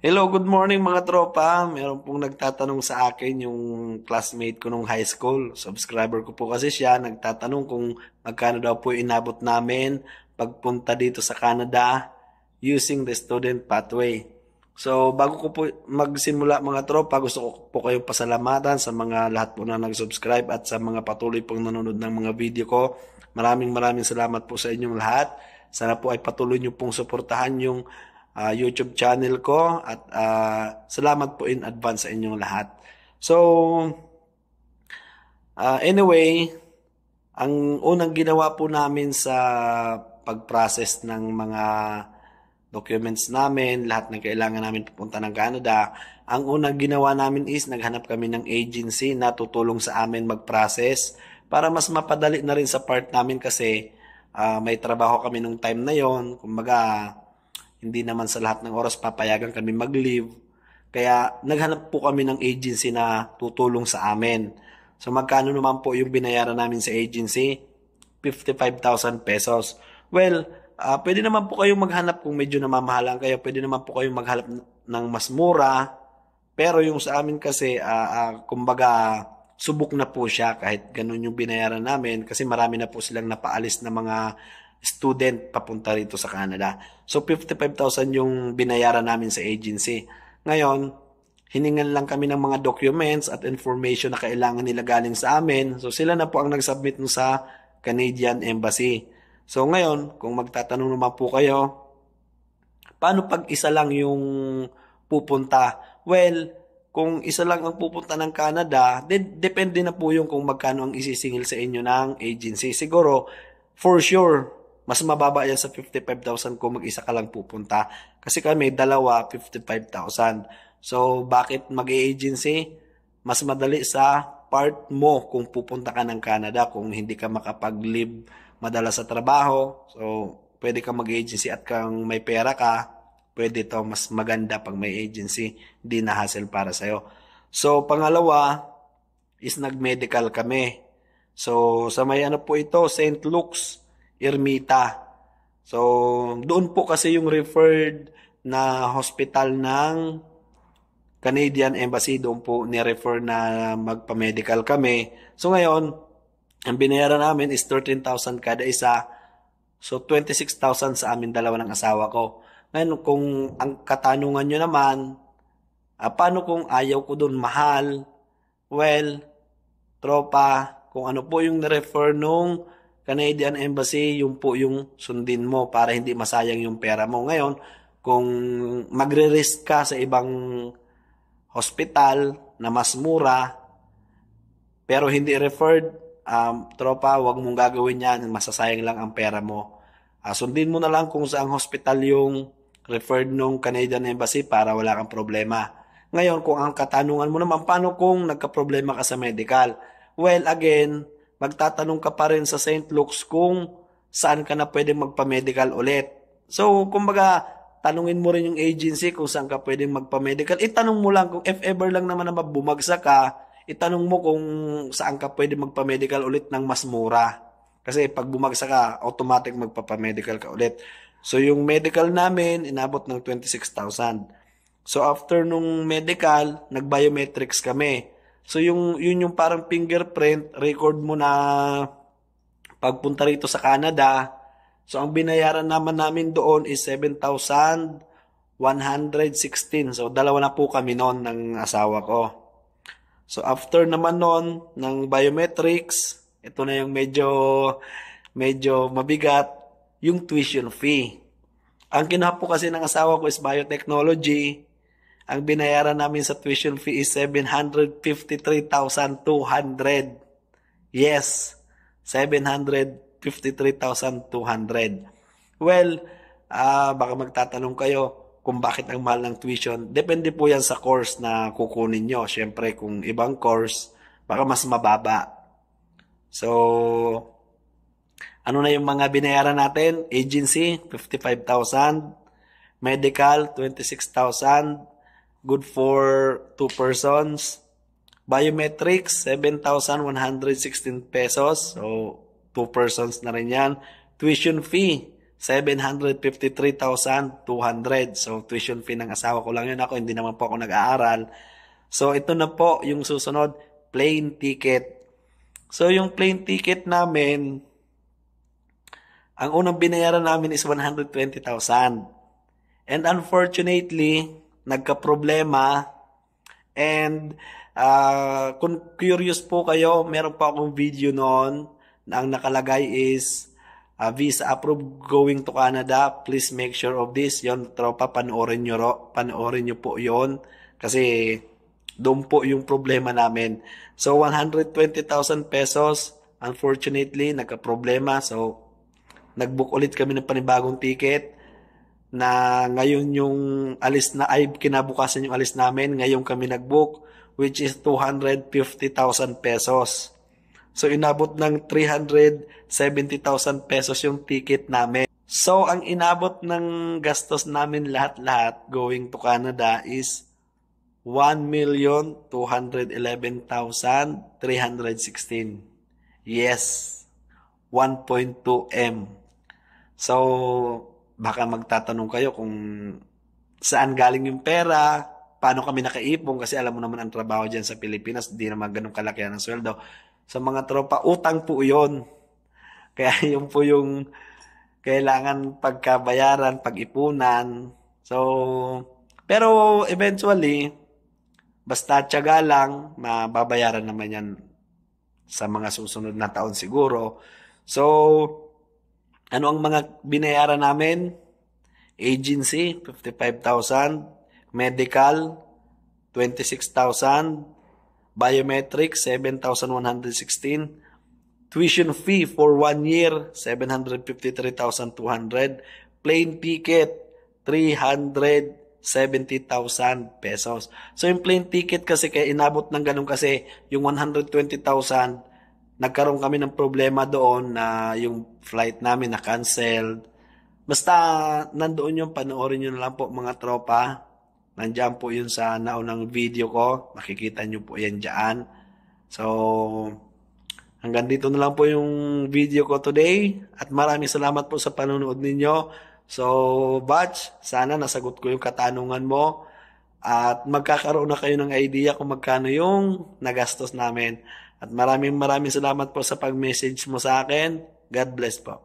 Hello, good morning mga tropa. Meron pong nagtatanong sa akin yung classmate ko nung high school. Subscriber ko po kasi siya. Nagtatanong kung magkano daw po inabot namin pagpunta dito sa Canada using the student pathway. So, bago ko po magsimula mga tropa, gusto ko po kayong pasalamatan sa mga lahat po na nag-subscribe at sa mga patuloy pong nanonood ng mga video ko. Maraming salamat po sa inyong lahat. Sana po ay patuloy niyo pong suportahan yung YouTube channel ko at salamat po in advance sa inyong lahat. So, anyway, ang unang ginawa po namin sa pag-process ng mga documents namin, lahat ng kailangan namin pupunta ng Canada, ang unang ginawa namin is naghanap kami ng agency na tutulong sa amin mag-process para mas mapadali na rin sa part namin kasi may trabaho kami nung time na yon. Kumbaga, hindi naman sa lahat ng oras papayagan kami mag-leave. Kaya naghanap po kami ng agency na tutulong sa amin. So magkano naman po yung binayaran namin sa agency? 55,000 pesos. Well, pwede naman po kayong maghanap kung medyo namamahalan kayo. Pwede naman po kayong maghanap ng mas mura. Pero yung sa amin kasi, kumbaga, subok na po siya kahit ganun yung binayaran namin kasi marami na po silang napaalis na mga student papunta rito sa Canada. So 55,000 yung binayaran namin sa agency. Ngayon, hiningan lang kami ng mga documents at information na kailangan nila galing sa amin. So sila na po ang nag-submit sa Canadian Embassy. So ngayon, kung magtatanong naman po kayo, paano pag isa lang yung pupunta? Well, kung isa lang ang pupunta ng Canada, depende na po yung kung magkano ang isisingil sa inyo ng agency. Siguro, for sure, mas mababa yan sa 55,000 kung mag-isa ka lang pupunta. Kasi kami, dalawa, 55,000. So, bakit mag-agency? Mas madali sa part mo kung pupunta ka ng Canada, kung hindi ka makapag-leave madala sa trabaho. So, pwede ka mag-agency at kung may pera ka, pwede to mas maganda pag may agency. Hindi na hassle para sa'yo. So, pangalawa is nag-medical kami. So, sa may ano po ito, St. Luke's Ermita. So, doon po kasi yung referred na hospital ng Canadian Embassy. Doon po ni-refer na magpa-medical kami. So, ngayon, ang binayaran namin is 13,000 kada isa. So, 26,000 sa amin dalawa ng asawa ko. Ngayon, kung ang katanungan nyo naman, paano kung ayaw ko doon mahal? Well, tropa, kung ano po yung ni-refer nung Canadian Embassy, yung po yung sundin mo para hindi masayang yung pera mo. Ngayon, kung magre-risk ka sa ibang hospital na mas mura, pero hindi referred, tropa, wag mong gagawin yan, masasayang lang ang pera mo. Sundin mo na lang kung saang hospital yung referred nung Canadian Embassy para wala kang problema. Ngayon, kung ang katanungan mo naman, paano kung nagka-problema ka sa medical? Well, again, magtatanong ka pa rin sa St. Luke's kung saan ka na pwedeng magpa-medical ulit. So, kumbaga, tanungin mo rin yung agency kung saan ka pwedeng magpa-medical. Itanong mo lang kung if ever lang naman na bumagsak ka, itanong mo kung saan ka pwedeng magpa-medical ulit ng mas mura. Kasi pag bumagsak ka, automatic magpapa-medical ka ulit. So, yung medical namin, inabot ng 26,000. So, after nung medical, nag-biometrics kami. So, yun yung parang fingerprint, record mo na pagpunta rito sa Canada. So, ang binayaran namin doon is 7,116. So, dalawa na po kami noon ng asawa ko. So, after naman noon ng biometrics, ito na yung medyo mabigat, yung tuition fee. Ang kinuha po kasi ng asawa ko is biotechnology. Ang binayaran namin sa tuition fee is 753,200. Yes, 753,200. Well, baka magtatanong kayo kung bakit ang mahal ng tuition. Depende po yan sa course na kukunin nyo. Siyempre, kung ibang course, baka mas mababa. So, ano na yung mga binayaran natin? Agency, 55,000. Medical, 26,000. Good for 2 persons. Biometrics, 7,116 pesos. So, 2 persons na rin yan. Tuition fee, 753,200. So, tuition fee ng asawa ko lang yun. Ako, hindi naman po ako nag-aaral. So, ito na po yung susunod, plane ticket. So, yung plane ticket namin, ang unang binayaran namin is 120,000. And unfortunately, nagka-problema. And kung curious po kayo, meron pa akong video noon na ang nakalagay is visa approved going to Canada. Please make sure of this. Yon, tropa, panoorin nyo po yon. Kasi doon po yung problema namin. So, 120,000 pesos. Unfortunately, nagka-problema. So, nag-book ulit kami ng panibagong ticket na ngayon yung alis na, ay kinabukasan yung alis namin. Ngayon kami nag-book, which is 250,000 pesos. So, inabot ng 370,000 pesos yung ticket namin. So, ang inabot ng gastos namin lahat-lahat going to Canada is 1,211,316. Yes, 1.2 M. So, baka magtatanong kayo kung saan galing yung pera, paano kami nakaipon, kasi alam mo naman ang trabaho dyan sa Pilipinas, di naman ganun kalakihan ng sweldo. Sa mga tropa, utang po yun. Kaya yun po yung kailangan pagkabayaran, pag-ipunan. So, pero eventually, basta tiyaga lang, mababayaran naman yan sa mga susunod na taon siguro. So, ano ang mga binayaran namin? Agency, 55,000. Medical, 26,000. Biometrics, 7,116. Tuition fee for 1 year, 753,200. Plane ticket, 370,000 pesos. So, yung plane ticket kasi, kaya inabot ng ganun kasi, yung 120,000, nagkaroon kami ng problema doon na yung flight namin na-cancelled. Basta, nandoon yung panoorin nyo na lang po mga tropa. Nandiyan po yun sa naunang video ko. Makikita nyo po yan dyan. So, hanggang dito na lang po yung video ko today. At maraming salamat po sa panonood ninyo. So, Batch, sana nasagot ko yung katanungan mo. At magkakaroon na kayo ng idea kung magkano yung nagastos namin. At maraming salamat po sa pag-message mo sa akin. God bless po.